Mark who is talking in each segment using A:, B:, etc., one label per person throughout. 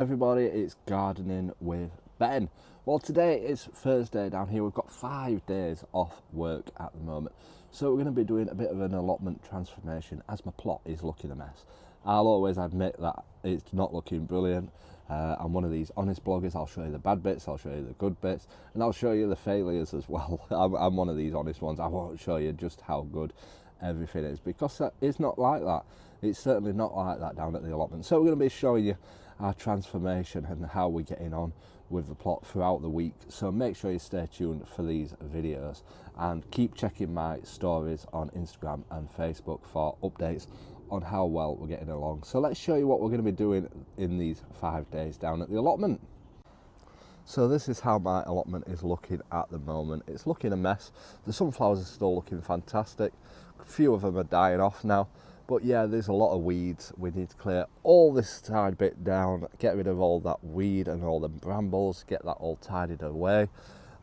A: Everybody, it's gardening with Ben. Well, today is Thursday down here. We've got 5 days off work at the moment, so we're going to be doing a bit of an allotment transformation as my plot is looking a mess. I'll always admit that it's not looking brilliant. I'm one of these honest bloggers. I'll show you the bad bits, I'll show you the good bits, and I'll show you the failures as well. I'm one of these honest ones. I won't show you just how good everything is, because it's not like that. It's certainly not like that down at the allotment. So we're going to be showing you our transformation and how we're getting on with the plot throughout the week. So make sure you stay tuned for these videos and keep checking my stories on Instagram and Facebook for updates on how well we're getting along. So let's show you what we're going to be doing in these 5 days down at the allotment. So this is how my allotment is looking at the moment. It's looking a mess. The sunflowers are still looking fantastic. A few of them are dying off now. But yeah, there's a lot of weeds. We need to clear all this side bit down, get rid of all that weed and all the brambles, get that all tidied away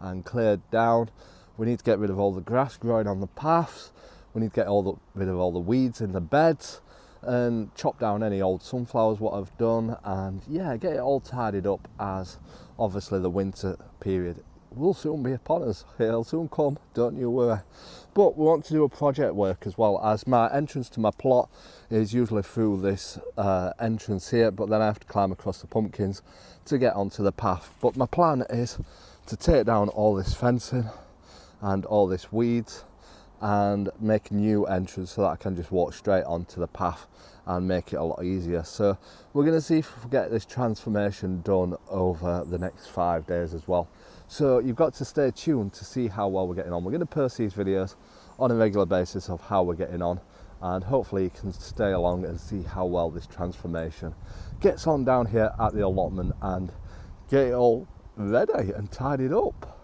A: and cleared down. We need to get rid of all the grass growing on the paths. We need to get rid of all the weeds in the beds and chop down any old sunflowers, what I've done, and yeah, get it all tidied up, as obviously the winter period will soon be upon us. It'll soon come, don't you worry. But we want to do a project work as well, as my entrance to my plot is usually through this entrance here, but then I have to climb across the pumpkins to get onto the path. But my plan is to take down all this fencing and all this weeds and make a new entrance so that I can just walk straight onto the path and make it a lot easier. So we're going to see if we get this transformation done over the next 5 days as well. So you've got to stay tuned to see how well we're getting on. We're going to post these videos on a regular basis of how we're getting on, and hopefully you can stay along and see how well this transformation gets on down here at the allotment and get it all ready and tidied up.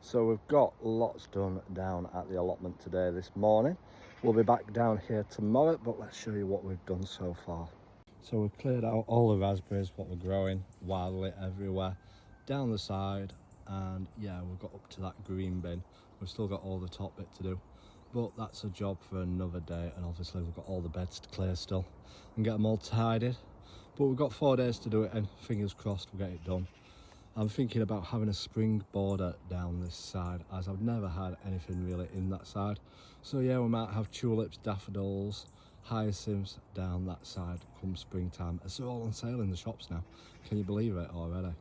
A: So we've got lots done down at the allotment today, this morning. We'll be back down here tomorrow, but let's show you what we've done so far. So we've cleared out all the raspberries, what were growing wildly everywhere, down the side, and yeah, we've got up to that green bin. We've still got all the top bit to do, but that's a job for another day, and obviously we've got all the beds to clear still and get them all tidied. But we've got 4 days to do it, and fingers crossed we'll get it done. I'm thinking about having a spring border down this side, as I've never had anything really in that side. So yeah, we might have tulips, daffodils, hyacinths down that side come springtime, as they're all on sale in the shops now. Can you believe it already?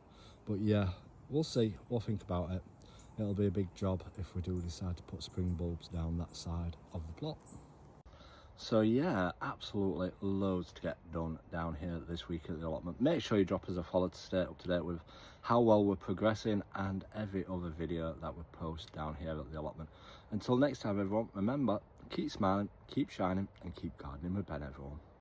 A: But yeah, we'll see, we'll think about it. It'll be a big job if we do decide to put spring bulbs down that side of the plot. So yeah, absolutely loads to get done down here this week at the allotment. Make sure you drop us a follow to stay up to date with how well we're progressing and every other video that we post down here at the allotment. Until next time everyone, remember, keep smiling, keep shining and keep gardening with Ben everyone.